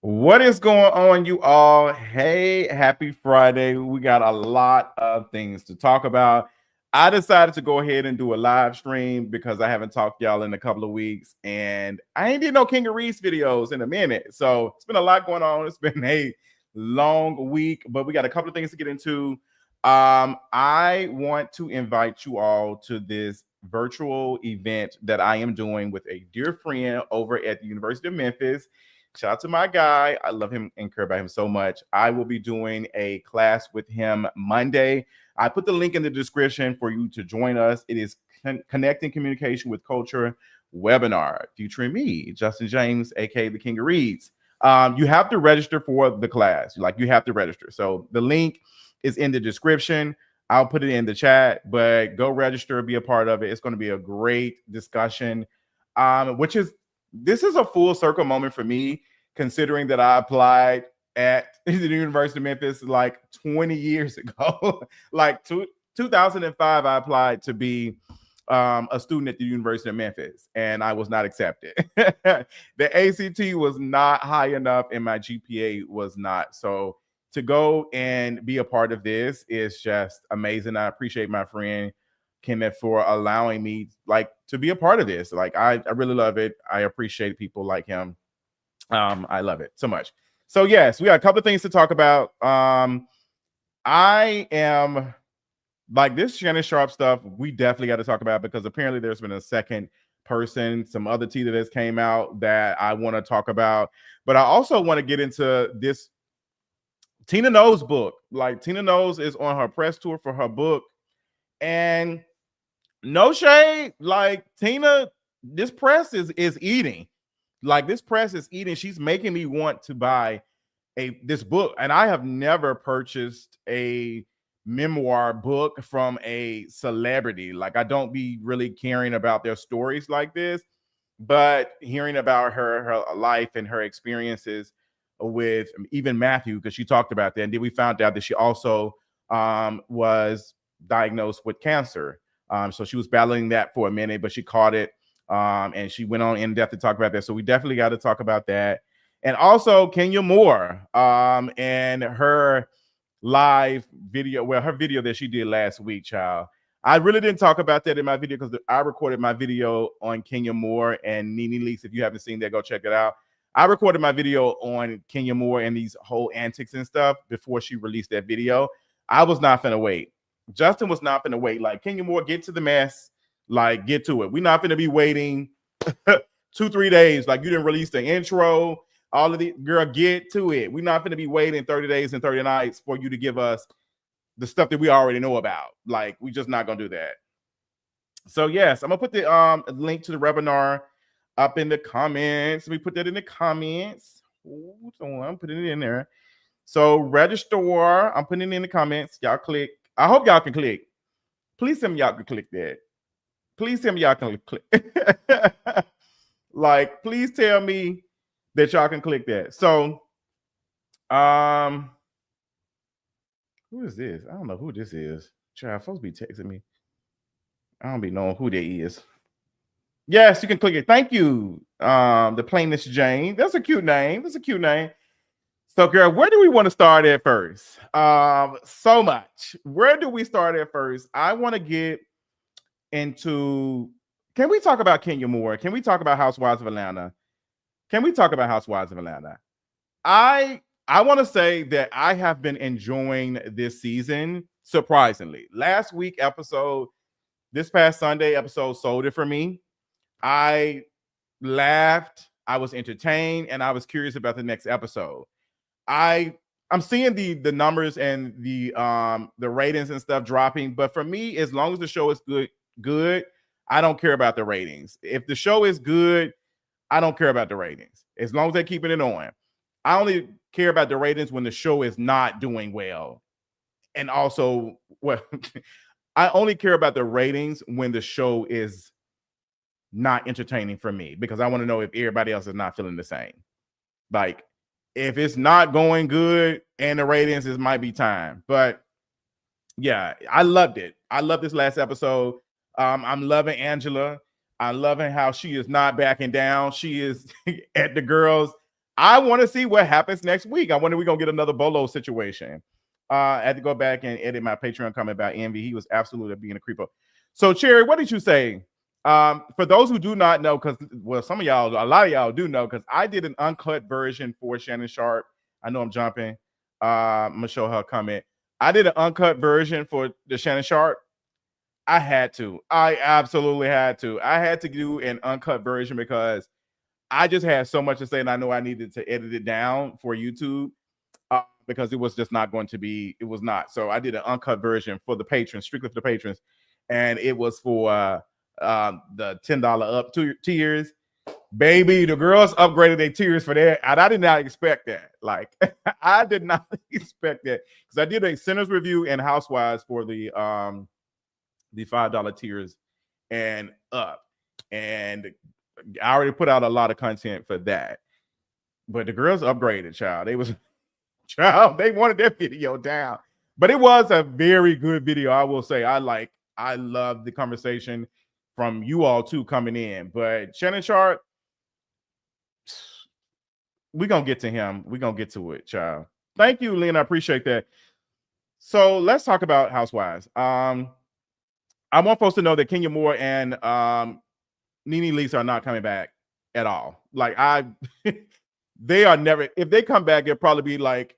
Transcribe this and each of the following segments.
What is going on, you all? Hey, happy Friday. We got a lot of things to talk about. I decided to go ahead and do a live stream because I haven't talked to y'all in a couple of weeks, and I ain't did no King of Reese videos in a minute. So it's been a lot going on. It's been a long week, but we got a couple of things to get into. I want to invite you all to this virtual event that I am doing with a dear friend over at the University of Memphis. Shout out to my guy. I love him and care about him so much. I will be doing a class with him Monday. I put the link in the description for you to join us. It is Connecting Communication with Culture webinar featuring me, Justin James, aka the King of Reads. You have to register for the class. Like, you have to register. So the link is in the description. I'll put it in the chat, but go register, be a part of it. It's going to be a great discussion, this is a full circle moment for me, considering that I applied at the University of Memphis like 20 years ago. Like 2005, I applied to be a student at the University of Memphis, and I was not accepted. The ACT was not high enough, and my GPA was not. So to go and be a part of this is just amazing. I appreciate my friend Kenneth for allowing me to be a part of this. I really love it. I appreciate people like him. I love it so much. So yes, we got a couple of things to talk about. I am this Shannon Sharpe stuff. We definitely got to talk about, because apparently there's been a second person, some other tea that has came out that I want to talk about. But I also want to get into this Tina Knowles book. Tina Knowles is on her press tour for her book, and no shade, Tina, this press is eating. This press is eating. She's making me want to buy this book. And I have never purchased a memoir book from a celebrity. I don't be really caring about their stories like this, but hearing about her life and her experiences with even Mathew, because she talked about that. And then we found out that she also was diagnosed with cancer. So she was battling that for a minute, but she caught it. And she went on in depth to talk about that. So we definitely got to talk about that. And also Kenya Moore and her live video. Well, her video that she did last week, child. I really didn't talk about that in my video because I recorded my video on Kenya Moore and Nene Leakes. If you haven't seen that, go check it out. I recorded my video on Kenya Moore and these whole antics and stuff before she released that video. I was not finna wait. Justin was not finna wait. Kenya Moore, get to the mess. Get to it. We're not finna be waiting 2-3 days. You didn't release the intro. All of the girl, get to it. We're not finna be waiting 30 days and 30 nights for you to give us the stuff that we already know about. We just not gonna do that. So yes, I'm gonna put the link to the webinar up in the comments. We put that in the comments. I'm putting it in there. So register. I'm putting it in the comments. Y'all click. I hope y'all can click. Please tell me y'all can click that. Please tell me y'all can click. Please tell me that y'all can click that. So, who is this? I don't know who this is. Child, folks be texting me. I don't be knowing who that is. Yes, you can click it. Thank you. The Plainness Jane. That's a cute name. That's a cute name. So, girl, where do we want to start at first? So much. Where do we start at first? I want to get into. Can we talk about Kenya Moore? Can we talk about Housewives of Atlanta? Can we talk about Housewives of Atlanta? I want to say that I have been enjoying this season, surprisingly. Last week episode, this past Sunday episode sold it for me. I laughed, I was entertained, and I was curious about the next episode. I'm seeing the numbers and the ratings and stuff dropping, but for me, as long as the show is good, I don't care about the ratings. If the show is good, I don't care about the ratings. As long as they're keeping it on. I only care about the ratings when the show is not doing well. And also, well, I only care about the ratings when the show is not entertaining for me, because I want to know if everybody else is not feeling the same. If it's not going good and the ratings, it might be time. But yeah, I loved it. I love this last episode. I'm loving Angela. I'm loving how she is not backing down. She is at the girls' I want to see what happens next week. I wonder if we're gonna get another Bolo situation. I had to go back and edit my Patreon comment about Envy. He was absolutely being a creeper. So, Cherry, what did you say? For those who do not know, because well, some of y'all, a lot of y'all do know, because I did an uncut version for Shannon Sharpe. I know I'm jumping. I'm gonna show her a comment. I did an uncut version for the Shannon Sharpe. I had to. I absolutely had to. I had to do an uncut version because I just had so much to say, and I know I needed to edit it down for YouTube because it was just not going to be. It was not. So I did an uncut version for the patrons, strictly for the patrons, and it was for the $10 up tiers. Baby, the girls upgraded their tiers for that, and I did not expect that. Like, I did not expect that because I did a Sinners review and Housewives for the $5 tiers and up, and I already put out a lot of content for that. But the girls upgraded, child. They was child, they wanted that video down. But it was a very good video, I will say. I love the conversation from you all too coming in. But Shannon Sharpe, we're gonna get to him. We're gonna get to it, child. Thank you, Lynn. I appreciate that. So let's talk about Housewives. I want folks to know that Kenya Moore and Nene Leakes are not coming back at all. Like they are never. If they come back, it'll probably be like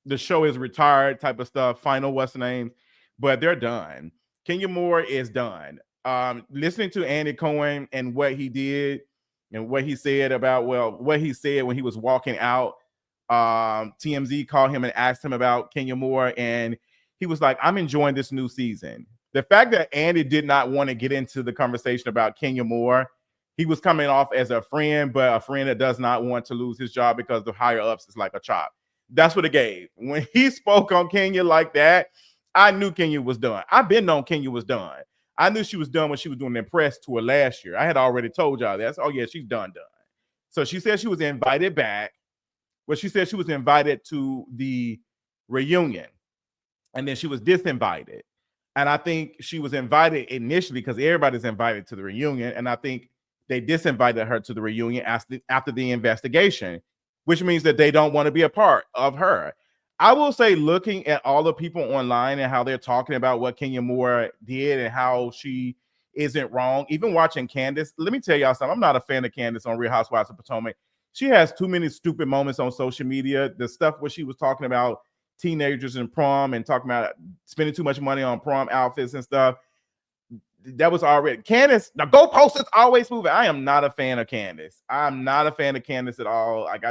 the show is retired type of stuff. Final what's the name, but they're done. Kenya Moore is done. Listening to Andy Cohen and what he did and what he said about what he said when he was walking out. TMZ called him and asked him about Kenya Moore, and he was like, "I'm enjoying this new season." The fact that Andy did not want to get into the conversation about Kenya Moore, he was coming off as a friend, but a friend that does not want to lose his job because the higher ups is like a chop. That's what it gave. When he spoke on Kenya like that, I knew Kenya was done. I've been known Kenya was done. I knew she was done when she was doing the press tour last year. I had already told y'all that. Oh, yeah, she's done. So she said she was invited back. Well, she said she was invited to the reunion, and then she was disinvited. And I think she was invited initially because everybody's invited to the reunion. And I think they disinvited her to the reunion after the investigation, which means that they don't want to be a part of her. I will say, looking at all the people online and how they're talking about what Kenya Moore did and how she isn't wrong, even watching Candace, let me tell y'all something. I'm not a fan of Candace on Real Housewives of Potomac. She has too many stupid moments on social media. The stuff where she was talking about teenagers in prom and talking about spending too much money on prom outfits and stuff. That was already Candace. The goalpost is always moving. I am not a fan of Candace. I'm not a fan of Candace at all. Like,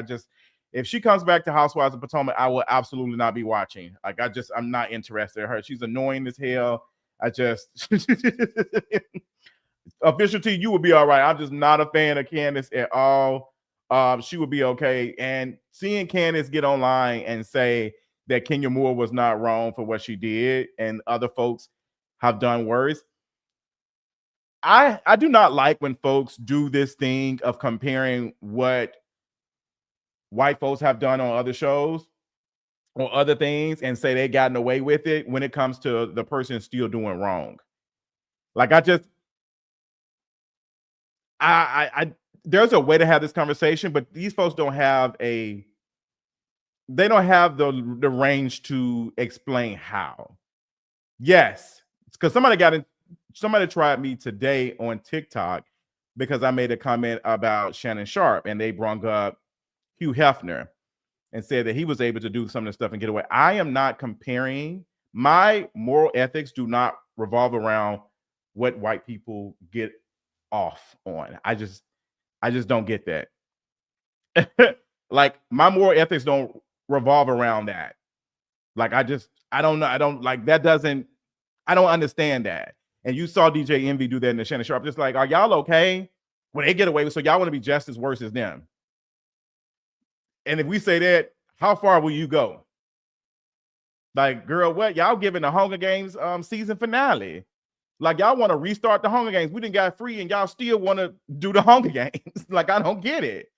if she comes back to Housewives of Potomac, I will absolutely not be watching. Like, I'm not interested in her. She's annoying as hell. Official T, you would be all right. I'm just not a fan of Candace at all. She would be okay. And seeing Candace get online and say that Kenya Moore was not wrong for what she did and other folks have done worse. I do not like when folks do this thing of comparing what white folks have done on other shows or other things and say they gotten away with it when it comes to the person still doing wrong. Like, there's a way to have this conversation, but these folks don't have the range to explain how. Yes, because somebody tried me today on TikTok because I made a comment about Shannon Sharpe and they brought up Hugh Hefner and said that he was able to do some of the stuff and get away. I am not comparing. My moral ethics do not revolve around what white people get off on. I just don't get that. Like, my moral ethics don't revolve around that. Like, I don't know. I don't like that. I don't understand that. And you saw DJ Envy do that in the Shannon Sharpe. Just like, are y'all okay when they get away with? So y'all want to be just as worse as them? And if we say that, how far will you go? Like, girl, what y'all giving the Hunger Games season finale? Like, y'all want to restart the Hunger Games? We didn't got free, and y'all still want to do the Hunger Games? Like, I don't get it.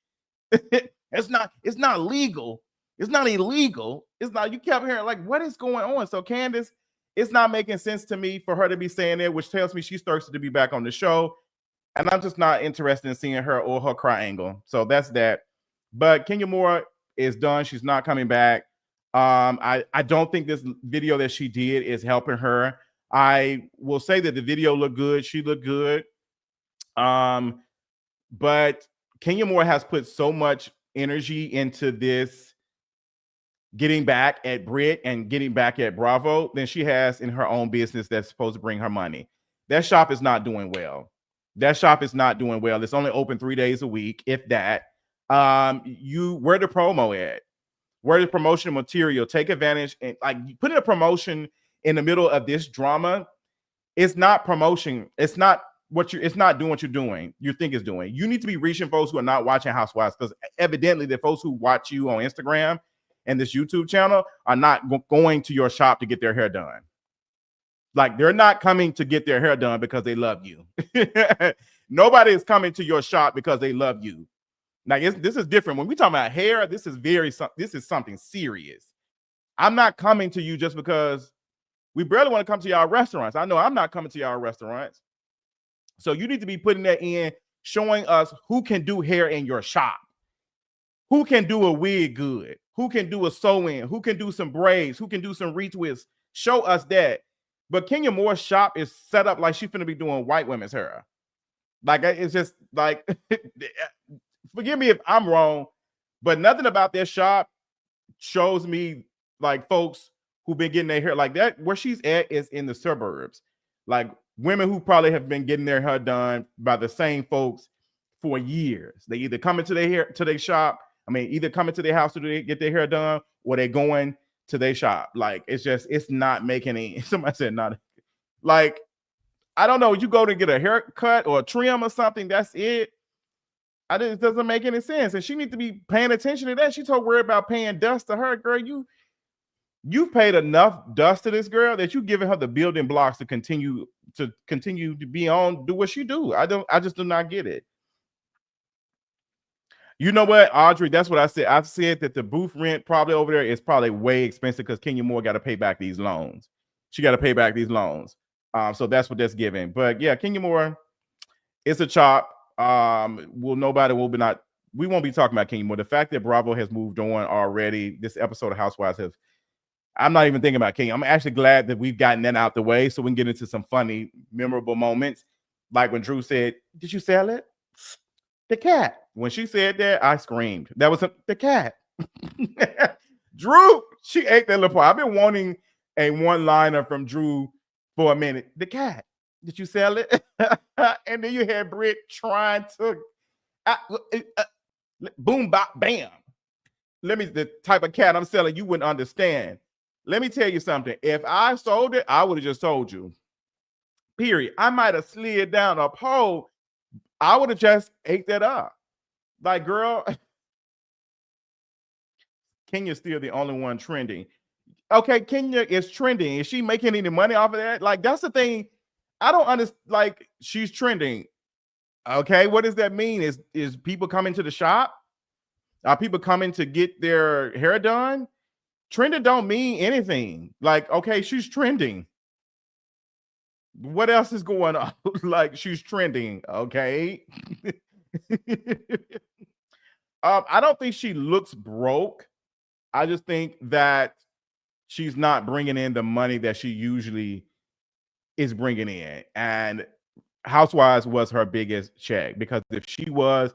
It's not legal. It's not illegal. It's not. You kept hearing like, what is going on? So Candace, it's not making sense to me for her to be saying that, which tells me she's thirsty to be back on the show, and I'm just not interested in seeing her or her triangle. So that's that. But Kenya Moore is done. She's not coming back. I don't think this video that she did is helping her. I will say that the video looked good. She looked good. But Kenya Moore has put so much energy into this getting back at Brit and getting back at Bravo than she has in her own business that's supposed to bring her money. That shop is not doing well. That shop is not doing well. It's only open 3 days a week, if that. Where the promo at? Where the promotion material? Take advantage and like putting a promotion in the middle of this drama. It's not promotion. It's not doing what you're doing. You think it's doing. You need to be reaching folks who are not watching Housewives, because evidently the folks who watch you on Instagram and this YouTube channel are not going to your shop to get their hair done. Like, they're not coming to get their hair done because they love you. Nobody is coming to your shop because they love you. Like, this is different. When we talk about hair, this is something serious. I'm not coming to you just because we barely want to come to y'all restaurants. I know I'm not coming to y'all restaurants. So you need to be putting that in, showing us who can do hair in your shop. Who can do a wig good? Who can do a sew-in? Who can do some braids? Who can do some retwists? Show us that. But Kenya Moore's shop is set up like she's going to be doing white women's hair. Like, it's just like, forgive me if I'm wrong, but nothing about their shop shows me like folks who've been getting their hair like that. Where she's at is in the suburbs. Like, women who probably have been getting their hair done by the same folks for years. They either come into their shop. I mean, either come into their house to get their hair done, or they're going to their shop. Like, it's not making any. Somebody said not. Like, I don't know. You go to get a haircut or a trim or something. That's it. It doesn't make any sense. And she needs to be paying attention to that. She's so worried about paying dust to her, girl. You've paid enough dust to this girl that you're giving her the building blocks to continue to be on, do what she do. I just do not get it. You know what, Audrey? That's what I said. I've said that the booth rent probably over there is probably way expensive because Kenya Moore got to pay back these loans. She got to pay back these loans. So that's what that's giving. But yeah, Kenya Moore, it's a chop. We won't be talking about Kenya Moore. The fact that Bravo has moved on already, this episode of Housewives I'm not even thinking about Kenya. I'm actually glad that we've gotten that out the way so we can get into some funny, memorable moments. Like when Drew said, "Did you sell it?" The cat. When she said that, I screamed. That was the cat. Drew, she ate that little part. I've been wanting a one-liner from Drew for a minute. The cat. Did you sell it? And then you had Britt trying to boom, bop, bam. The type of cat I'm selling, you wouldn't understand. Let me tell you something. If I sold it, I would have just told you. Period. I might have slid down a pole. I would have just ate that up. Like, girl, Kenya's still the only one trending. Okay, Kenya is trending. Is she making any money off of that? Like, that's the thing. I don't understand. Like, she's trending. Okay, what does that mean? Is people coming to the shop? Are people coming to get their hair done? Trending don't mean anything. Like, okay, she's trending. What else is going on? Like, she's trending. Okay. I don't think she looks broke. I just think that she's not bringing in the money that she usually is bringing in. And Housewives was her biggest check, because if she was,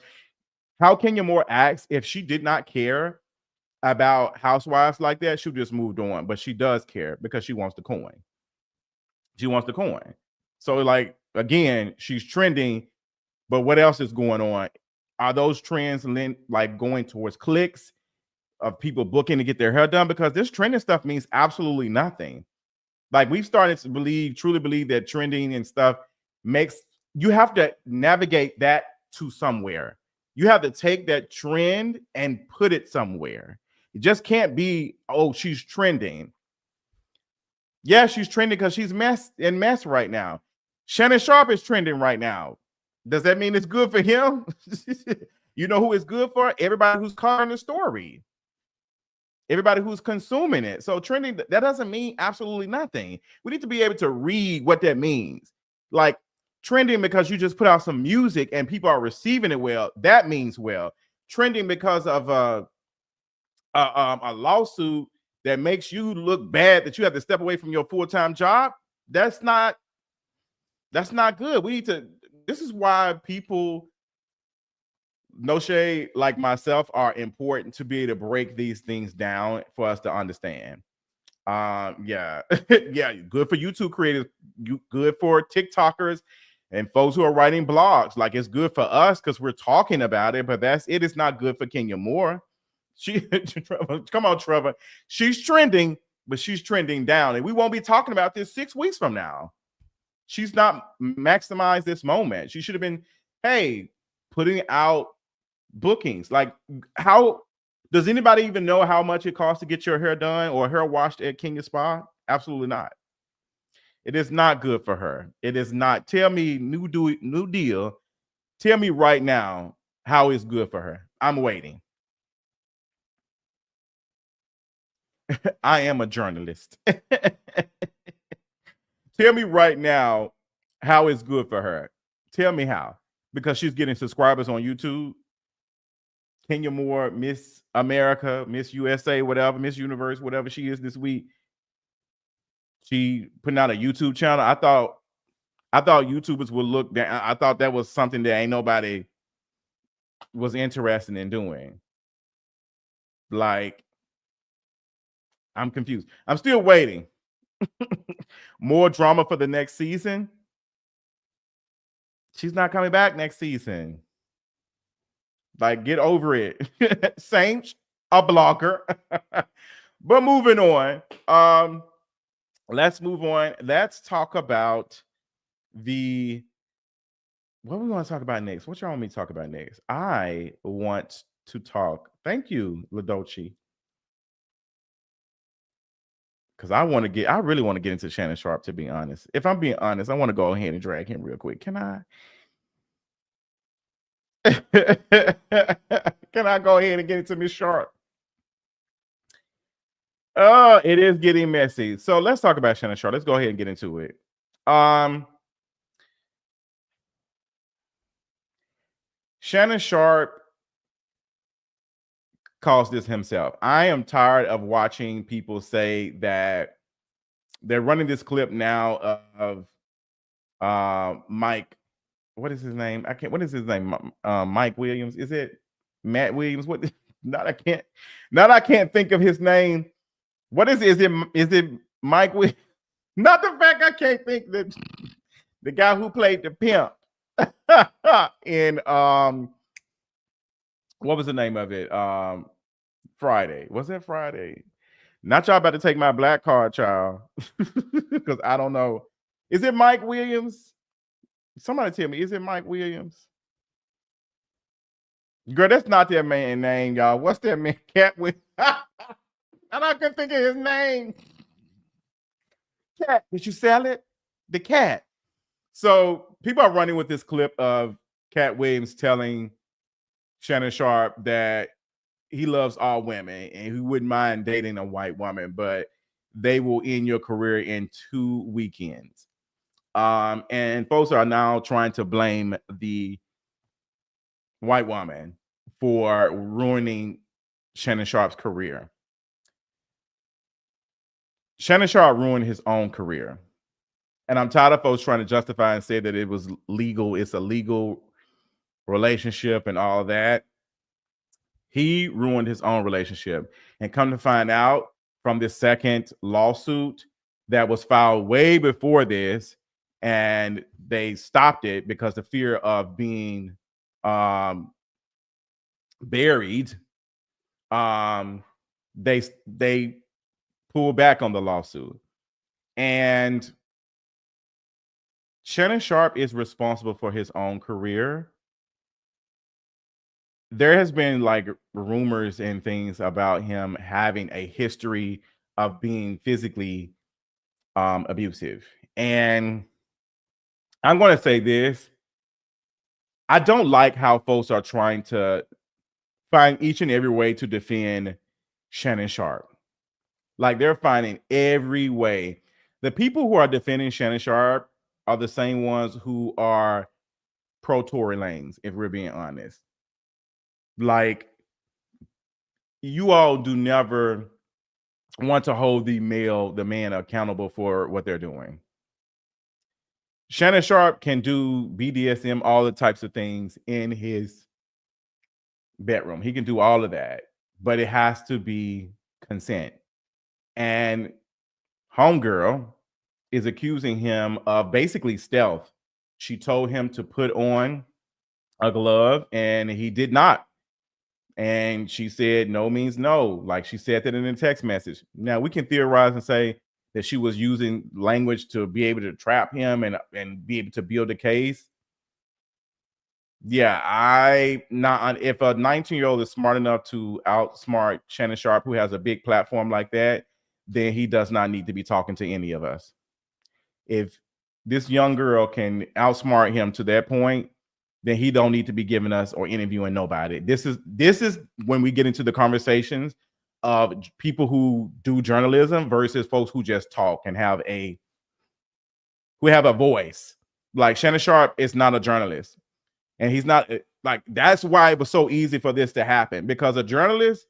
how Kenya Moore acts, if she did not care about Housewives like that, she just moved on. But she does care because she wants the coin. She wants the coin. So, like, again, she's trending, but what else is going on? Are those trends like going towards clicks of people booking to get their hair done? Because this trending stuff means absolutely nothing. Like, we've started to truly believe that trending and stuff you have to navigate that to somewhere. You have to take that trend and put it somewhere. It just can't be, oh, she's trending. Yeah, she's trending because she's mess right now. Shannon Sharpe is trending right now. Does that mean it's good for him? You know who it's good for? Everybody who's covering the story. Everybody who's consuming it. So trending, that doesn't mean absolutely nothing. We need to be able to read what that means. Like, trending because you just put out some music and people are receiving it well, that means well. trending because of a lawsuit that makes you look bad, that you have to step away from your full-time job, that's not good. We need to, this is why people, no shade, like myself, are important to be able to break these things down for us to understand. Yeah. Yeah, good for YouTube creators, good for TikTokers and folks who are writing blogs. Like, it's good for us because we're talking about it, but that's it. Is not good for Kenya Moore. She come on, Trevor. She's trending, but she's trending down, and we won't be talking about this 6 weeks from now. She's not maximized this moment. She should have been, hey, putting out bookings. Like, how does anybody even know how much it costs to get your hair done or hair washed at King Spa? Absolutely not. It is not good for her. It is not. Tell me, new deal. Tell me right now how it's good for her. I'm waiting. I am a journalist. Tell me right now how it's good for her. Tell me how. Because she's getting subscribers on YouTube. Kenya Moore, Miss America, Miss USA, whatever, Miss Universe, whatever she is this week. She putting out a YouTube channel. I thought YouTubers would look down. I thought that was something that ain't nobody was interested in doing. Like, I'm confused. I'm still waiting. More drama for the next season. She's not coming back next season. Like, get over it. Saints, a blogger. But moving on. Let's move on. Let's talk about what we want to talk about next. What y'all want me to talk about next? I want to talk. Thank you, Ladochi. Because I really want to get into Shannon Sharpe, to be honest. If I'm being honest, I want to go ahead and drag him real quick. Can I? Can I go ahead and get into Miss Sharpe? Oh, it is getting messy. So let's talk about Shannon Sharpe. Let's go ahead and get into it. Shannon Sharpe calls this himself. I am tired of watching people say that they're running this clip now of Mike. What is his name? What is his name? Mike Williams. Is it Matt Williams? What? Not I can't think of his name. What is it? Is it Mike Williams? Not the fact I can't think that the guy who played the pimp in what was the name of it? Friday. Was that Friday? Not y'all about to take my black card, child. Because I don't know. Is it Mike Williams? Somebody tell me, is it Mike Williams? Girl, that's not that man's name, y'all. What's that man? Cat with and I couldn't think of his name. Cat. Did you sell it? The cat. So people are running with this clip of Cat Williams telling Shannon Sharpe that he loves all women and he wouldn't mind dating a white woman, but they will end your career in 2 weekends. And folks are now trying to blame the white woman for ruining Shannon Sharpe's career. Shannon Sharpe ruined his own career. And I'm tired of folks trying to justify and say that it was legal. It's a legal relationship and all that. He ruined his own relationship. And come to find out from this second lawsuit that was filed way before this, and they stopped it because the fear of being buried, they pulled back on the lawsuit. And Shannon Sharpe is responsible for his own career. There has been like rumors and things about him having a history of being physically abusive. And I'm going to say this. I don't like how folks are trying to find each and every way to defend Shannon Sharpe. Like, they're finding every way. The people who are defending Shannon Sharpe are the same ones who are pro Tory Lanez, if we're being honest. Like, you all do never want to hold the man accountable for what they're doing. Shannon Sharpe can do BDSM, all the types of things in his bedroom. He can do all of that, but it has to be consent. And Homegirl is accusing him of basically stealth. She told him to put on a glove and he did not. And she said no means no. Like, she said that in a text message. Now we can theorize and say that she was using language to be able to trap him and be able to build a case. Yeah, I not if a 19-year-old is smart enough to outsmart Shannon Sharpe, who has a big platform like that, then he does not need to be talking to any of us. If this young girl can outsmart him to that point, then he don't need to be giving us or interviewing nobody. This is when we get into the conversations of people who do journalism versus folks who just talk and have a voice. Like, Shannon Sharpe is not a journalist. And he's not, like, that's why it was so easy for this to happen, because a journalist,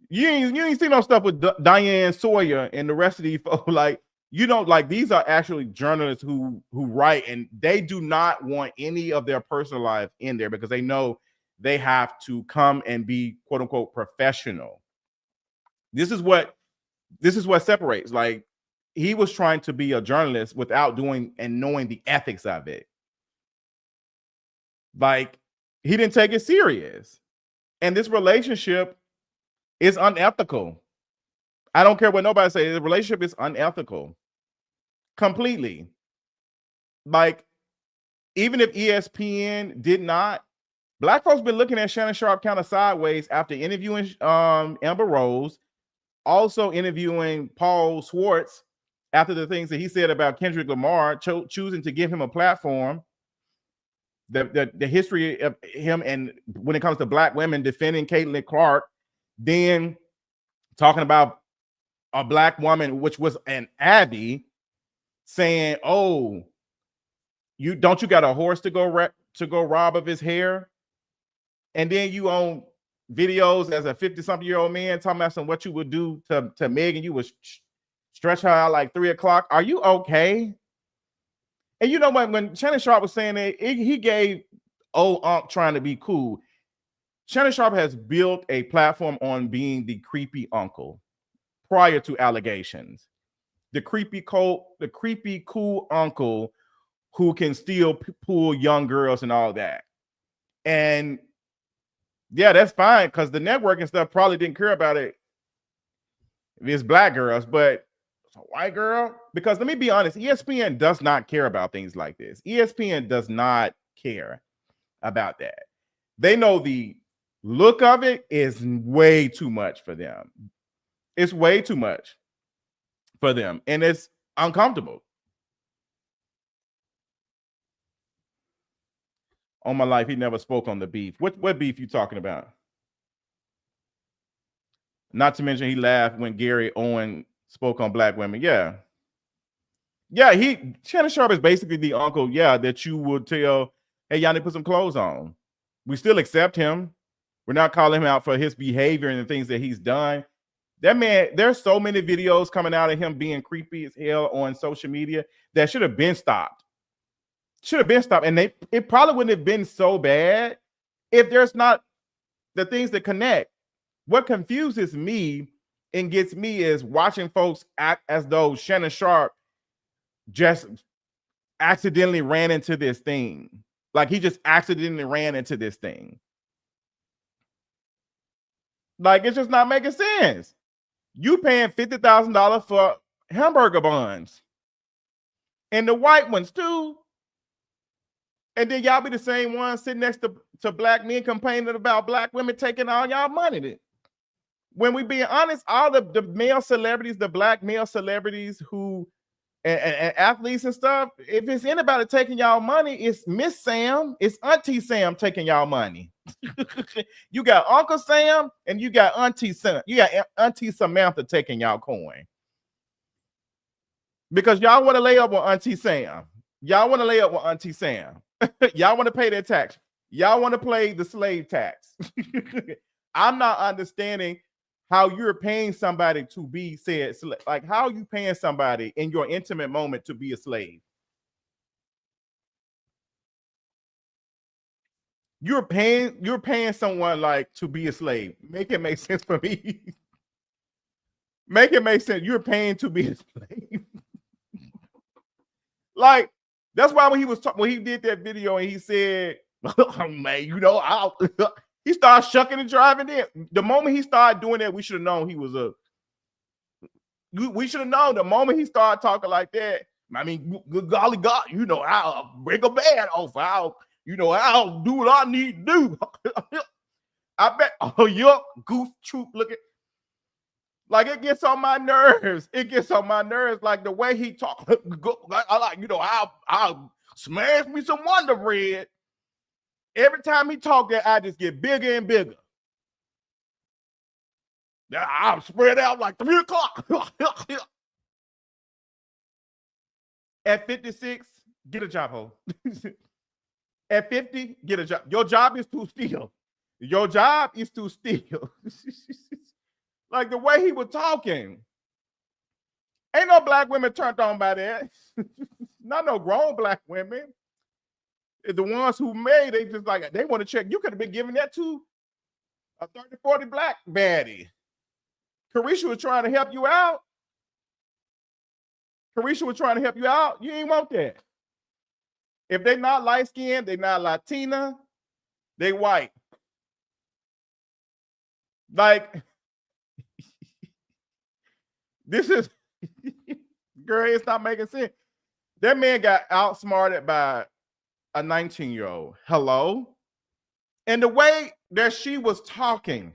you ain't see no stuff with Diane Sawyer and the rest of these folks. Like, you know, like, these are actually journalists who write, and they do not want any of their personal life in there because they know they have to come and be quote unquote professional. This is what separates. Like, he was trying to be a journalist without doing and knowing the ethics of it. Like, he didn't take it serious. And this relationship is unethical. I don't care what nobody says. The relationship is unethical. Completely. Like, even if ESPN did not, Black folks been looking at Shannon Sharpe kind of sideways after interviewing Amber Rose, also interviewing Paul Schwartz after the things that he said about Kendrick Lamar, choosing to give him a platform. The history of him, and when it comes to Black women, defending Caitlin Clark, then talking about a Black woman, which was an Abby, saying, "Oh, you got a horse to go rob of his hair," and then you own videos as a 50-something-year-old man talking about what you would do to Megan. You would stretch her out like 3 o'clock. Are you okay? And you know what? When Shannon Sharpe was saying that, he gave old Unc trying to be cool. Shannon Sharpe has built a platform on being the creepy uncle prior to allegations. The creepy cool uncle who can still pull young girls and all that. And yeah, that's fine, because the network and stuff probably didn't care about it if it's Black girls, but a white girl, because let me be honest, ESPN does not care about things like this. ESPN does not care about that. They know the look of it is way too much for them. It's way too much for them, and it's uncomfortable. All my life, he never spoke on the beef. What beef you talking about? Not to mention, he laughed when Gary Owen spoke on Black women. Yeah. Shannon Sharpe is basically the uncle, that you would tell, hey, y'all need to put some clothes on. We still accept him. We're not calling him out for his behavior and the things that he's done. That man, there's so many videos coming out of him being creepy as hell on social media that should have been stopped. And it probably wouldn't have been so bad if there's not the things that connect. What confuses me and gets me is watching folks act as though Shannon Sharpe just accidentally ran into this thing. Like, he just accidentally ran into this thing. Like, it's just not making sense. You paying $50,000 for hamburger buns, and the white ones too. And then y'all be the same ones sitting next to Black men complaining about Black women taking all y'all money. When we being honest, all the male celebrities, the Black male celebrities who and athletes and stuff, if it's anybody taking y'all money, it's Miss Sam, it's Auntie Sam taking y'all money. You got Uncle Sam and you got Auntie Sam. You got Auntie Samantha taking y'all coin. Because y'all want to lay up with Auntie Sam. Y'all want to lay up with Auntie Sam. Y'all want to pay their tax. Y'all want to play the slave tax. I'm not understanding how you're paying somebody to be said. Like, how are you paying somebody in your intimate moment to be a slave? You're paying someone like to be a slave. Make it make sense for me. Make it make sense. You're paying to be a slave. Like, that's why when he did that video and he said, oh, man, I'll he started shucking and driving in. The moment he started doing that, we should have known he was we should have known the moment he started talking like that. I mean, good golly God, I'll break a bad off. I'll do what I need to do. I bet, yuck, goof troop looking. Like, it gets on my nerves. It gets on my nerves. Like the way he talk. I like, I'll smash me some Wonder Bread. Every time he talk, that I just get bigger and bigger. I'll spread out like 3 o'clock. At 56, get a job, ho. At 50, get a job. Your job is to steal. Your job is to steal. Like the way he was talking. Ain't no black women turned on by that. Not no grown black women. The ones who made, they just like, they want to check. You could have been giving that to a 30, 40 black baddie. Carisha was trying to help you out. Carisha was trying to help you out. You ain't want that. If they not light skinned, they not Latina, they white. Like, this is, girl, it's not making sense. That man got outsmarted by a 19-year-old. Hello? And the way that she was talking,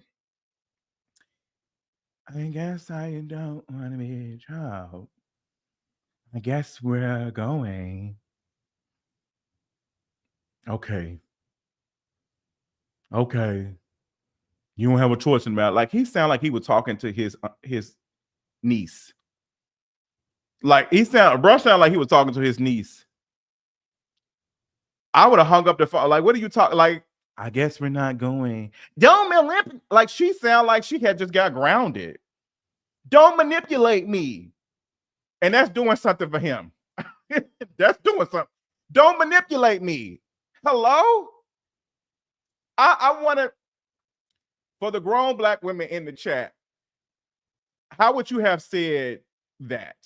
I guess I don't want to be a child. I guess we're going. Okay. You don't have a choice in the matter. Like, he sounded like he was talking to his niece. Like, Brush sounded like he was talking to his niece. I would have hung up the phone. Like, what are you talking? Like, I guess we're not going. Don't manipulate. Like, she sounded like she had just got grounded. Don't manipulate me. And that's doing something for him. That's doing something. Don't manipulate me. Hello? I want to, for the grown black women in the chat, how would you have said that?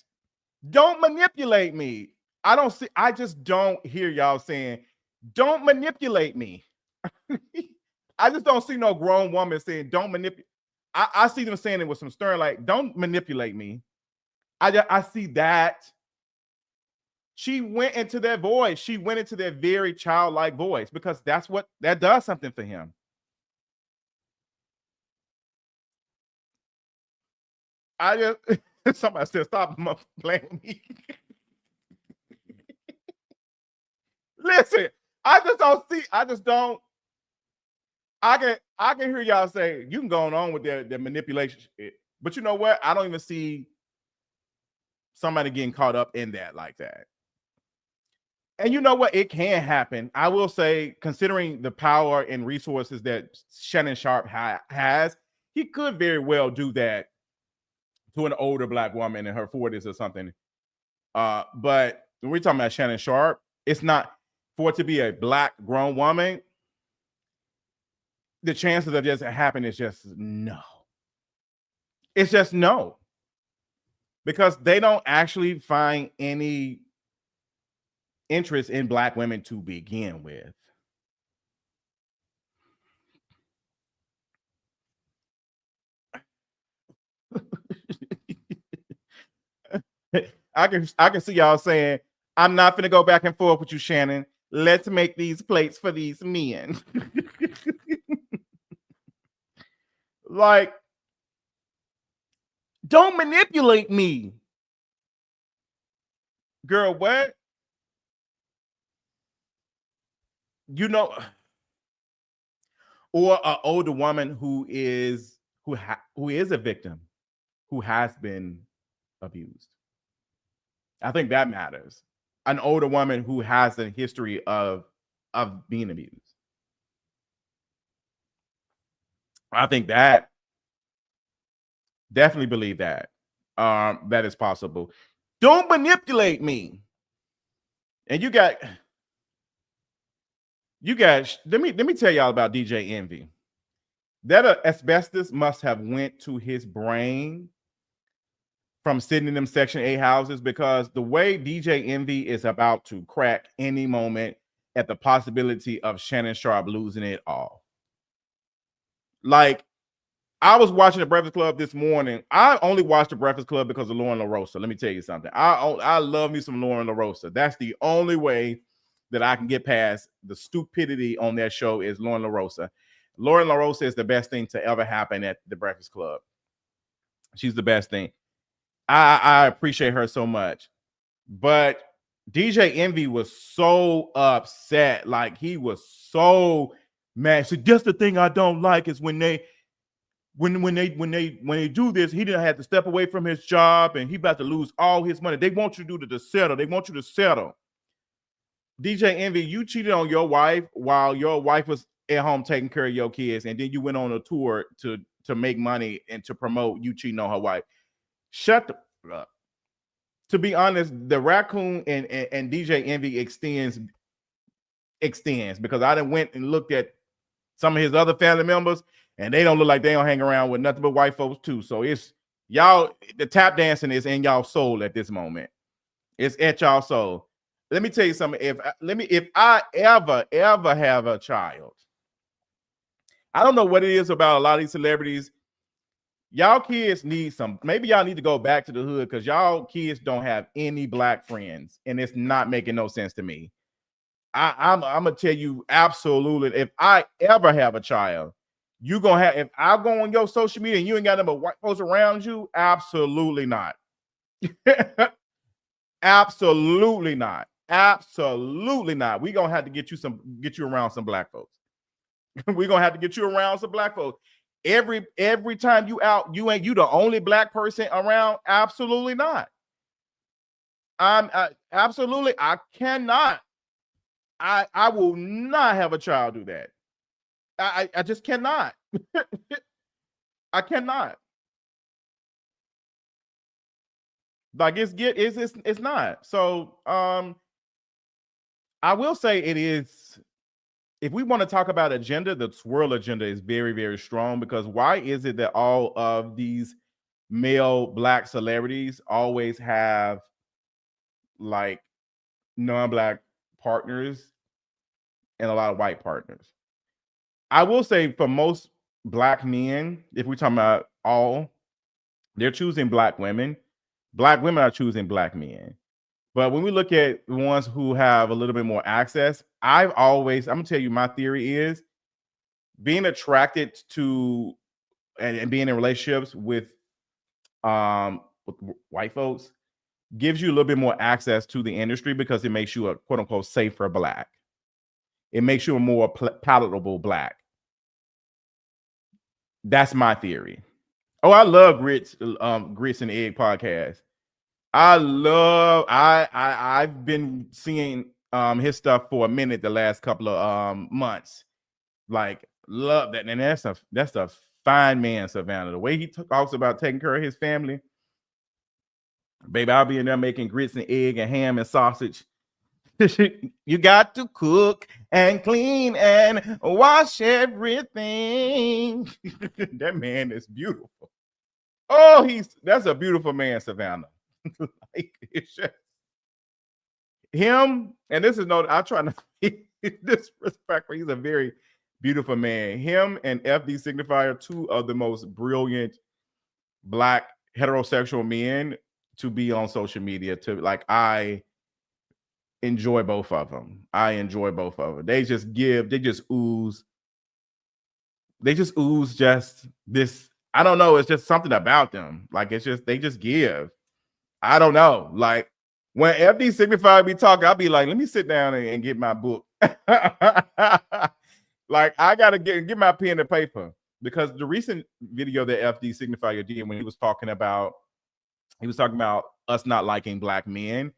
Don't manipulate me. I just don't hear y'all saying, don't manipulate me. I just don't see no grown woman saying, don't manipulate. I see them saying it with some stern, like, don't manipulate me. I see that. She went into that voice. She went into that very childlike voice because that does something for him. Somebody said, stop playing me. Listen, I can hear y'all say, you can go on with the manipulation shit. But you know what? I don't even see somebody getting caught up in that like that. And you know what? It can happen. I will say, considering the power and resources that Shannon Sharpe has, he could very well do that to an older black woman in her 40s or something. But when we're talking about Shannon Sharpe, it's not, for it to be a black grown woman, the chances of just happening is just no. It's just no. Because they don't actually find any interest in black women to begin with. I can see y'all saying, I'm not gonna go back and forth with you, Shannon. Let's make these plates for these men. Like, don't manipulate me. Girl, what? Or an older woman who is a victim, who has been abused. I think that matters. An older woman who has a history of being abused. I think that definitely believe that that is possible. Don't manipulate me. And you got let me tell y'all about DJ Envy. That asbestos must have went to his brain from sitting in them Section 8 houses, because the way DJ Envy is about to crack any moment at the possibility of Shannon Sharpe losing it all. Like, I was watching the Breakfast Club this morning. I only watched the Breakfast Club because of Lauren LaRosa. Let me tell you something. I love me some Lauren LaRosa. That's the only way that I can get past the stupidity on that show is Lauren LaRosa. Lauren LaRosa is the best thing to ever happen at the Breakfast Club. She's the best thing. I appreciate her so much. But DJ Envy was so upset. Like, he was so mad. So just the thing I don't like is when they do this, he didn't have to step away from his job and he about to lose all his money. They want you to do to settle. They want you to settle. DJ Envy, you cheated on your wife while your wife was at home taking care of your kids, and then you went on a tour to make money and to promote you cheating on her wife. Shut the up. To be honest, the raccoon and DJ Envy extends because I done went and looked at some of his other family members, and they don't look like they don't hang around with nothing but white folks too. So it's y'all, the tap dancing is in y'all soul at this moment. It's at y'all soul. Let me tell you something. If I ever have a child, I don't know what it is about a lot of these celebrities. Y'all kids need maybe y'all need to go back to the hood, because y'all kids don't have any black friends, and it's not making no sense to me. I'm gonna tell you absolutely, if I ever have a child, you gonna have, if I go on your social media and you ain't got them white folks around you, absolutely not. Absolutely not. Absolutely not. We gonna have to get you around some black folks. We're gonna have to get you around some black folks. Every time you out, you the only black person around. Absolutely not. Absolutely, I cannot. I will not have a child do that. I just cannot. I cannot. Like, it's not. So I will say it is. If we want to talk about agenda, the swirl agenda is very, very strong, because why is it that all of these male black celebrities always have like non-black partners and a lot of white partners? I will say for most black men, if we're talking about all, they're choosing black women. Black women are choosing black men. But when we look at the ones who have a little bit more access, I'm gonna tell you, my theory is being attracted to and being in relationships with white folks gives you a little bit more access to the industry, because it makes you a quote unquote safer black. It makes you a more palatable black. That's my theory. Oh, I love Grits and Egg podcast. I've been seeing his stuff for a minute the last couple of months. Like, love that. And that's a fine man, Savannah. The way he talks about taking care of his family. Baby, I'll be in there making grits and egg and ham and sausage. You got to cook and clean and wash everything. That man is beautiful. Oh, that's a beautiful man, Savannah. Like, it's just him, and this is I try not to be disrespectful. He's a very beautiful man. Him and FD Signifier, two of the most brilliant black heterosexual men to be on social media. I enjoy both of them. They just ooze just this. I don't know. It's just something about them. Like, they just give. I don't know. Like, when FD Signifier be talking, I'll be like, let me sit down and get my book. Like, I gotta get my pen and paper, because the recent video that FD Signifier did, when he was talking about us not liking black men,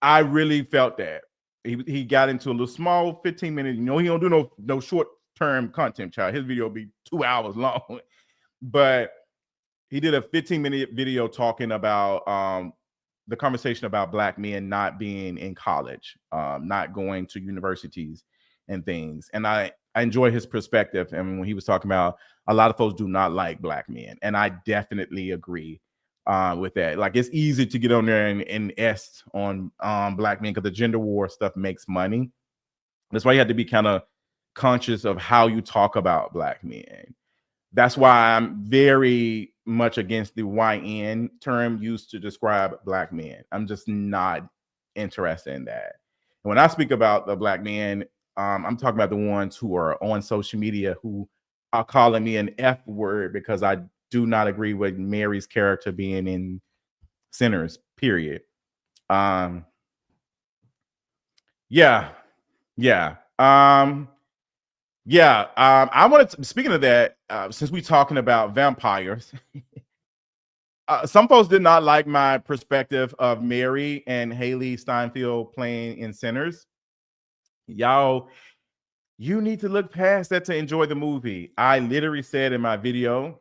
I really felt that. He got into a little small 15-minute, he don't do no short-term content, child. His video be 2 hours long. But he did a 15-minute video talking about the conversation about black men not being in college, not going to universities and things. And I enjoy his perspective. And when he was talking about a lot of folks do not like black men, and I definitely agree with that. Like it's easy to get on there and S on black men because the gender war stuff makes money. That's why you have to be kind of conscious of how you talk about black men. That's why I'm very much against the YN term used to describe black men. I'm just not interested in that. And when I speak about the black men, I'm talking about the ones who are on social media who are calling me an F word because I do not agree with Mary's character being in Sinners, period. Um, yeah, yeah. I wanted to, speaking of that, since we're talking about vampires, some folks did not like my perspective of Mary and Haley Steinfeld playing in Sinners. Y'all, you need to look past that to enjoy the movie. I literally said in my video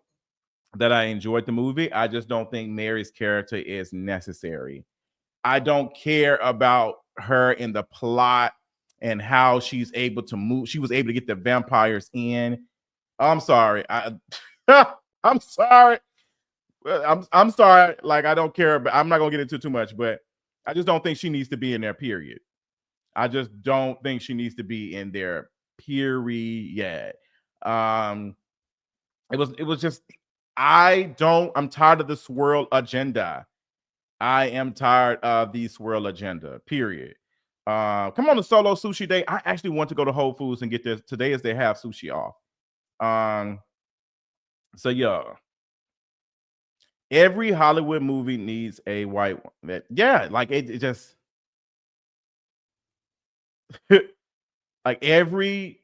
that I enjoyed the movie. I just don't think Mary's character is necessary. I don't care about her in the plot and how she's able to move. She was able to get the vampires in. I'm sorry. I'm sorry. I'm sorry. Like I don't care, but I'm not gonna get into too much. But I just don't think she needs to be in there. Period. I just don't think she needs to be in there. Period. Um, it was just I'm tired of the swirl agenda. I am tired of the swirl agenda. Period. Come on to solo sushi day. I actually want to go to Whole Foods and get this. Today is they have sushi off. Um, so yeah, every Hollywood movie needs a white one. Yeah, like it just like every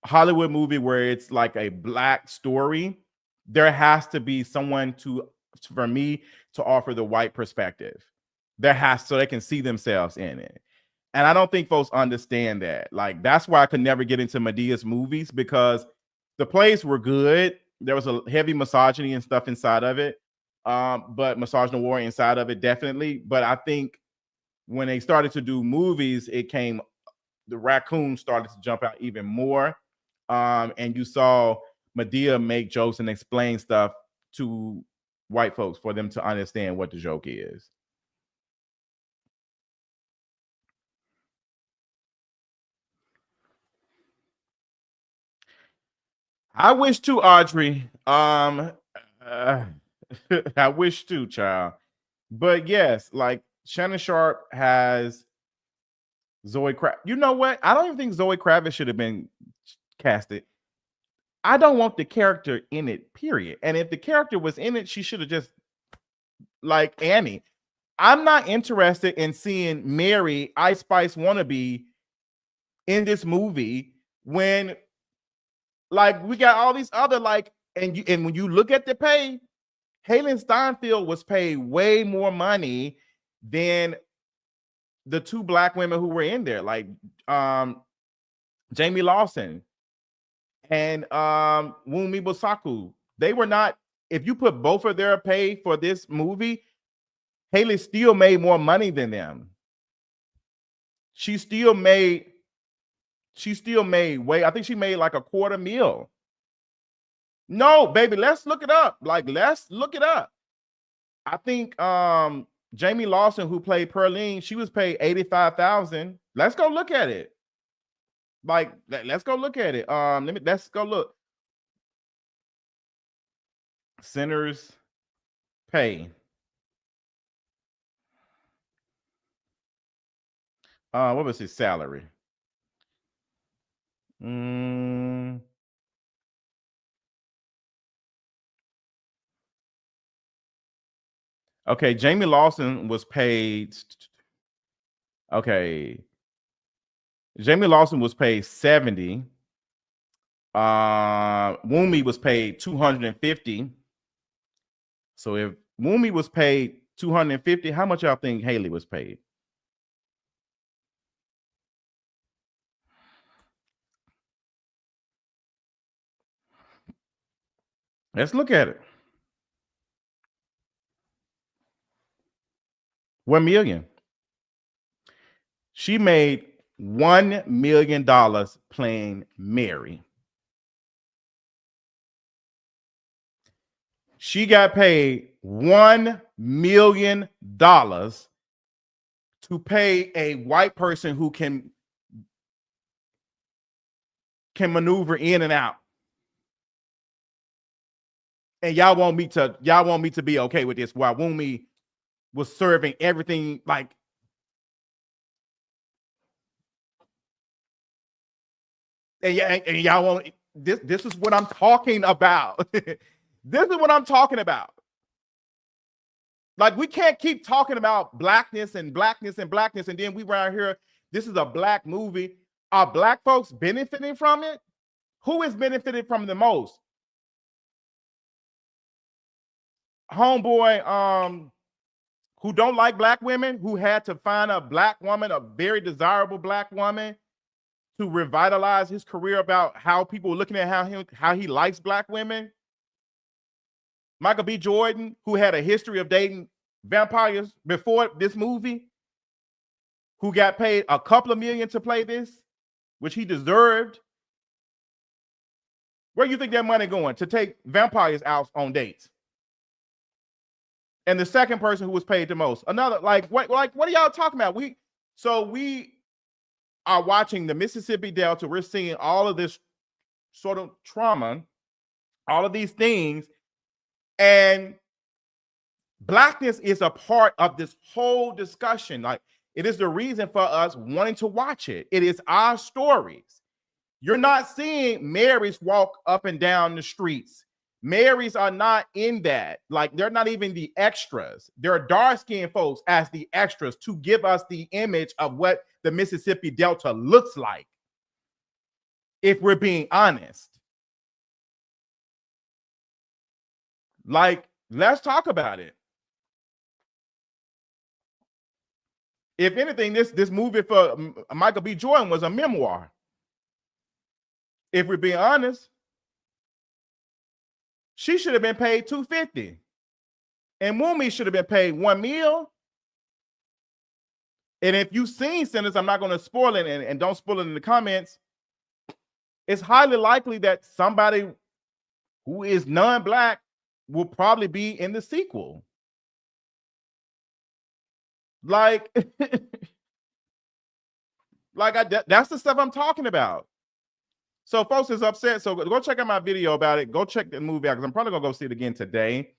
Hollywood movie where it's like a black story, there has to be someone to for me to offer the white perspective. There has so they can see themselves in it. And I don't think folks understand that. Like that's why I could never get into Medea's movies because the plays were good. There was a heavy misogyny and stuff inside of it. But misogyny inside of it definitely. But I think when they started to do movies, it came the raccoon started to jump out even more. And you saw Medea make jokes and explain stuff to white folks for them to understand what the joke is. I wish to Audrey. Uh, I wish to, child. But yes, like Shannon Sharpe has Zoe Kravitz. You know what? I don't even think Zoe Kravitz should have been casted. I don't want the character in it, period. And if the character was in it, she should have just like Annie. I'm not interested in seeing Mary Ice Spice wannabe in this movie when like we got all these other like and when you look at the pay, Halen Steinfeld was paid way more money than the two black women who were in there, like Jamie Lawson and Wunmi Bosaku. They were not. If you put both of their pay for this movie, Haley still made more money than them. She still made. She still made way. I think she made like a quarter meal. No, baby, let's look it up. Like, let's look it up. I think Jamie Lawson, who played Pearline, she was paid 85,000. Let's go look at it. Like, let's go look at it. Let's go look. Sinners pay. What was his salary? Okay, Jamie Lawson was paid. Okay, Jamie Lawson was paid 70. Wunmi was paid 250. So if Wunmi was paid 250, how much y'all think Haley was paid? Let's look at it. 1 million. She made $1 million playing Mary. She got paid $1 million to pay a white person who can maneuver in and out. And y'all want me to be okay with this, while Wumi was serving everything like. And y'all want this. This is what I'm talking about. This is what I'm talking about. Like, we can't keep talking about blackness and blackness and blackness, and then we around here, this is a black movie. Are black folks benefiting from it? Who is benefiting from the most? Homeboy, who don't like black women, who had to find a black woman, a very desirable black woman, to revitalize his career about how people were looking at how he likes black women. Michael B. Jordan, who had a history of dating vampires before this movie, who got paid a couple of million to play this, which he deserved. Where do you think that money going? To take vampires out on dates. And the second person who was paid the most, another, what are y'all talking about? We are watching the Mississippi Delta. We're seeing all of this sort of trauma, all of these things, and blackness is a part of this whole discussion. Like, it is the reason for us wanting to watch it. It is our stories. You're not seeing Marys walk up and down the streets. Marys are not in that. Like, they're not even the extras. There are dark-skinned folks as the extras to give us the image of what the Mississippi Delta looks like, if we're being honest. Like, let's talk about it. If anything, this movie for Michael B. Jordan was a memoir. If we're being honest, she should have been paid $250, and Wumi should have been paid $1 million. And if you've seen Sinners, I'm not going to spoil it, and don't spoil it in the comments. It's highly likely that somebody who is non-black will probably be in the sequel. Like, that's the stuff I'm talking about. So folks is upset. So go check out my video about it. Go check the movie out, because I'm probably gonna go see it again today.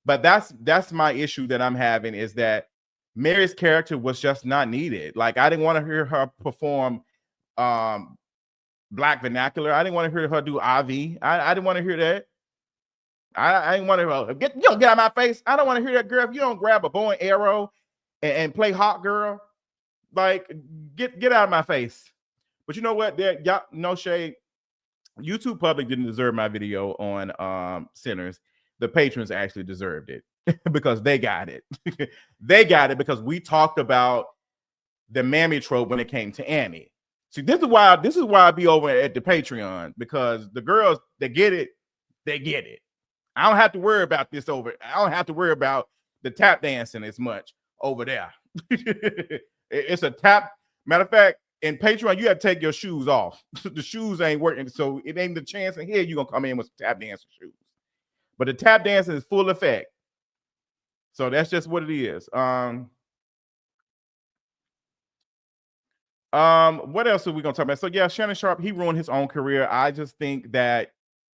But that's my issue that I'm having, is that Mary's character was just not needed. Like, I didn't want to hear her perform black vernacular. I didn't want to hear her do IV. I didn't want to hear that. I didn't want to get out of my face. I don't want to hear that, girl. If you don't grab a bow and arrow and play hot girl, like, get out of my face. But you know what? Y'all, no shade. YouTube public didn't deserve my video on Sinners. The patrons actually deserved it because they got it. They got it because we talked about the mammy trope when it came to Annie. See, this is why I be over at the Patreon, because the girls that get it, they get it. I don't have to worry about this over. I don't have to worry about the tap dancing as much over there. It's a tap. Matter of fact, in Patreon, you have to take your shoes off. The shoes ain't working, so it ain't the chance in here you're gonna come in with tap dancing shoes. But the tap dancing is full effect. So that's just what it is. What else are we gonna talk about? So yeah, Shannon Sharpe, he ruined his own career. I just think that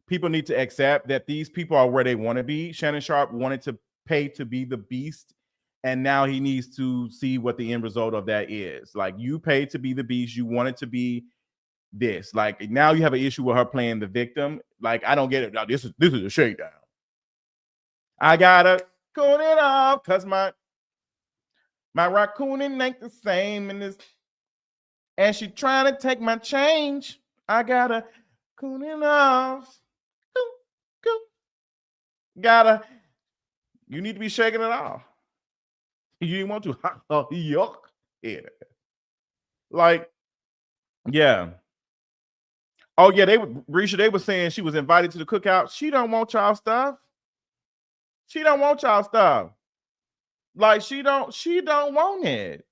people need to accept that these people are where they want to be. Shannon Sharpe wanted to pay to be the beast, and now he needs to see what the end result of that is. Like, you paid to be the beast, you wanted to be this. Like, now you have an issue with her playing the victim. Like, I don't get it. Now, this is a shakedown. I gotta cool it off because my raccooning ain't the same in this, and she trying to take my change. I gotta cool it off. You need to be shaking it off. You didn't want to. Yuck. Yeah. Like, yeah. Oh yeah, Risha, they were saying she was invited to the cookout. She don't want y'all stuff. She don't want y'all stuff. Like she don't want it.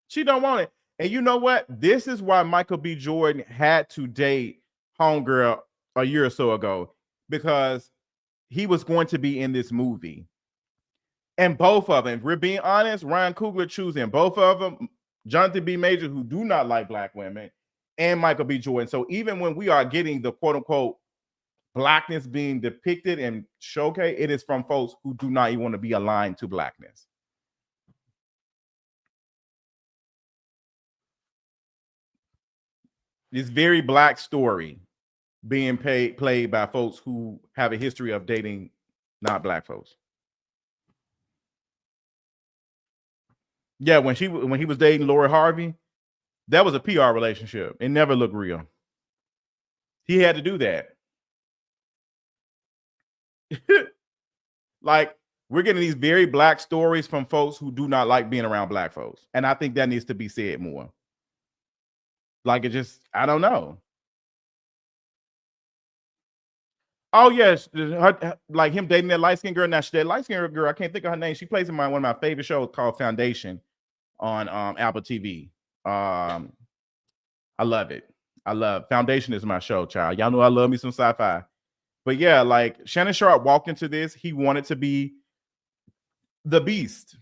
She don't want it. And you know what? This is why Michael B. Jordan had to date Homegirl a year or so ago, because he was going to be in this movie. And both of them, if we're being honest, Ryan Coogler choosing both of them, Jonathan B. Major, who do not like black women, and Michael B. Jordan. So even when we are getting the quote unquote blackness being depicted and showcased, it is from folks who do not even want to be aligned to blackness. This very black story being played by folks who have a history of dating not black folks. Yeah, when he was dating Lori Harvey, that was a PR relationship. It never looked real. He had to do that. Like, we're getting these very black stories from folks who do not like being around black folks. And I think that needs to be said more. Like, it just, I don't know. Oh, yes. Like him dating that light-skinned girl. Now, that light-skinned girl, I can't think of her name. She plays in one of my favorite shows called Foundation on Apple TV. I love it. I love Foundation is my show, child. Y'all know I love me some sci-fi. But yeah, like Shannon Sharpe walked into this. He wanted to be the Beast.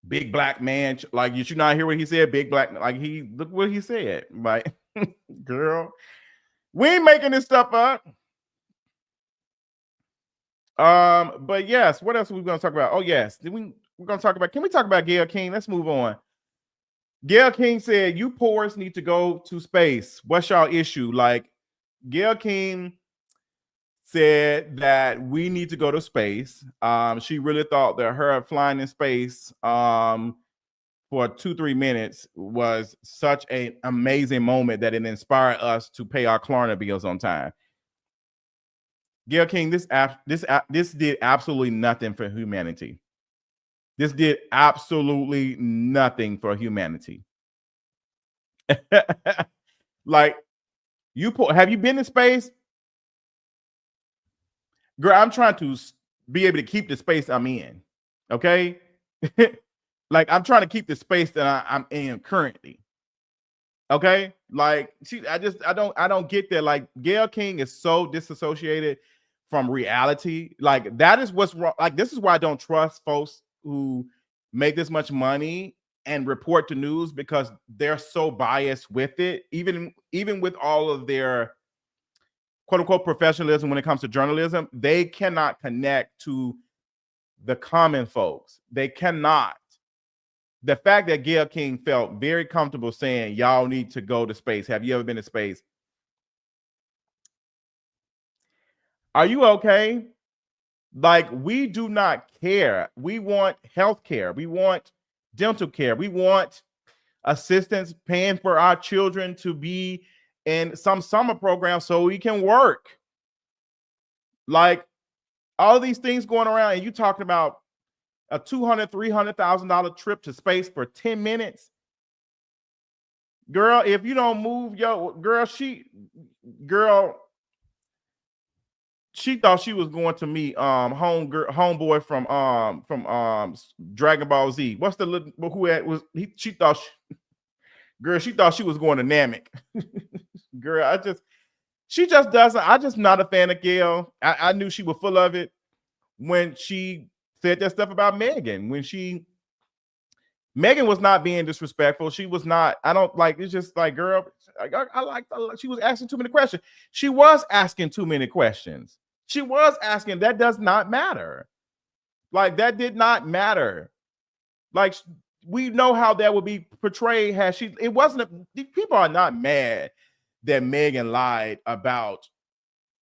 Big black man. Like, you should not hear what he said. Big black, like look what he said. Like, girl, we ain't making this stuff up. But yes, what else are we gonna talk about? Oh, yes. We're gonna talk about, can we talk about Gayle King? Let's move on. Gayle King said, "You poors need to go to space. What's y'all issue?" Like, Gayle King said that we need to go to space. She really thought that her flying in space for 2-3 minutes was such an amazing moment that it inspired us to pay our Klarna bills on time. Gayle King, this did absolutely nothing for humanity. This did absolutely nothing for humanity. Like, have you been in space? Girl, I'm trying to be able to keep the space I'm in. Okay. Like, I'm trying to keep the space that I'm in currently. Okay. Like, I don't get that. Like, Gayle King is so disassociated from reality. Like, that is what's wrong. Like, this is why I don't trust folks who make this much money and report the news, because they're so biased with it. Even with all of their quote unquote professionalism when it comes to journalism, they cannot connect to the common folks. They cannot. The fact that Gayle King felt very comfortable saying, y'all need to go to space. Have you ever been to space? Are you okay? Like, we do not care. We want health care. We want dental care. We want assistance paying for our children to be in some summer program so we can work. Like, all these things going around, and you talking about a $200,000-$300,000 trip to space for 10 minutes. Girl, if you don't move, she thought she was going to meet homeboy from Dragon Ball Z. What's the little who had was he? She thought she was going to Namek. Girl, she just doesn't. I just not a fan of Gayle. I knew she was full of it when she said that stuff about Megan. Megan was not being disrespectful. She was not. I don't like. It's just like, girl. She was asking too many questions. She was asking too many questions. She was asking. That does not matter. Like, that did not matter. Like, we know how that would be portrayed. It wasn't. People are not mad that Megan lied about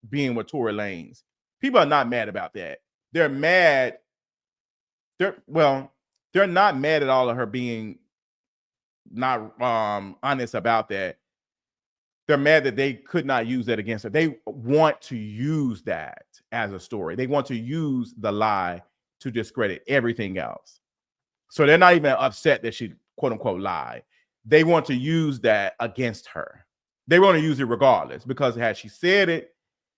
being with Tory Lanez. People are not mad about that. They're mad. They're not mad at all of her being not honest about that. They're mad that they could not use that against her. They want to use that as a story. They want to use the lie to discredit everything else. So they're not even upset that she quote unquote lied. They want to use that against her. They were going to use it regardless, because had she said it,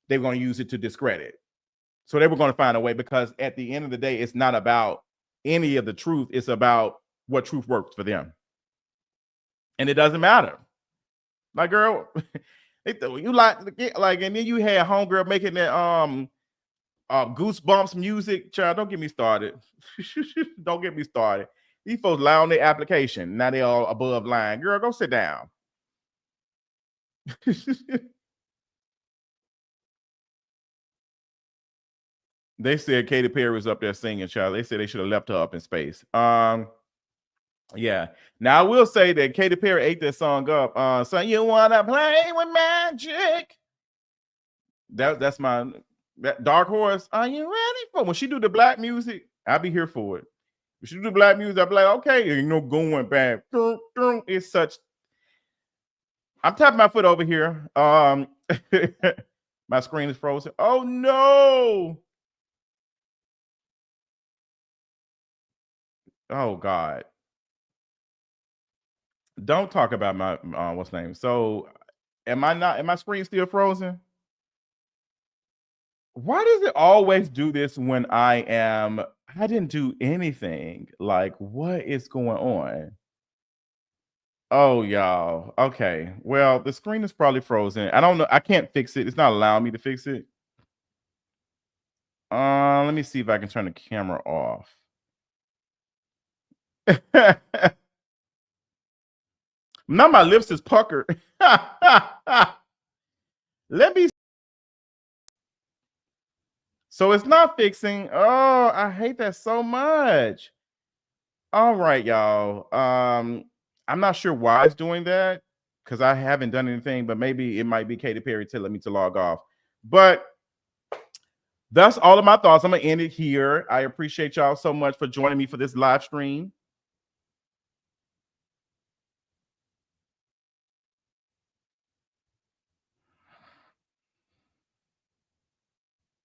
they were going to use it to discredit. So they were going to find a way, because at the end of the day, it's not about any of the truth. It's about what truth works for them. And it doesn't matter. Like, girl, you like, and then you had homegirl making that goosebumps music. Child, don't get me started. Don't get me started. These folks lie on their application. Now they all above line. Girl, go sit down. They said Katy Perry was up there singing, child. They said they should have left her up in space. Yeah. Now I will say that Katy Perry ate that song up. So you wanna play with magic? That's my dark horse. Are you ready for when she do the black music? I'll be here for it. If she do the black music, I'll be like, okay, you know, going back. It's such. I'm tapping my foot over here. My screen is frozen. Oh no. Oh God. Don't talk about my what's name. So am my screen still frozen? Why does it always do this when I didn't do anything? Like, what is going on? Oh, y'all. Okay. Well, the screen is probably frozen. I don't know. I can't fix it. It's not allowing me to fix it. Let me see if I can turn the camera off. Now my lips is puckered. Let me. So it's not fixing. Oh, I hate that so much. All right, y'all. I'm not sure why it's doing that, because I haven't done anything, but maybe it might be Katy Perry telling me to log off. But that's all of my thoughts. I'm gonna end it here. I appreciate y'all so much for joining me for this live stream.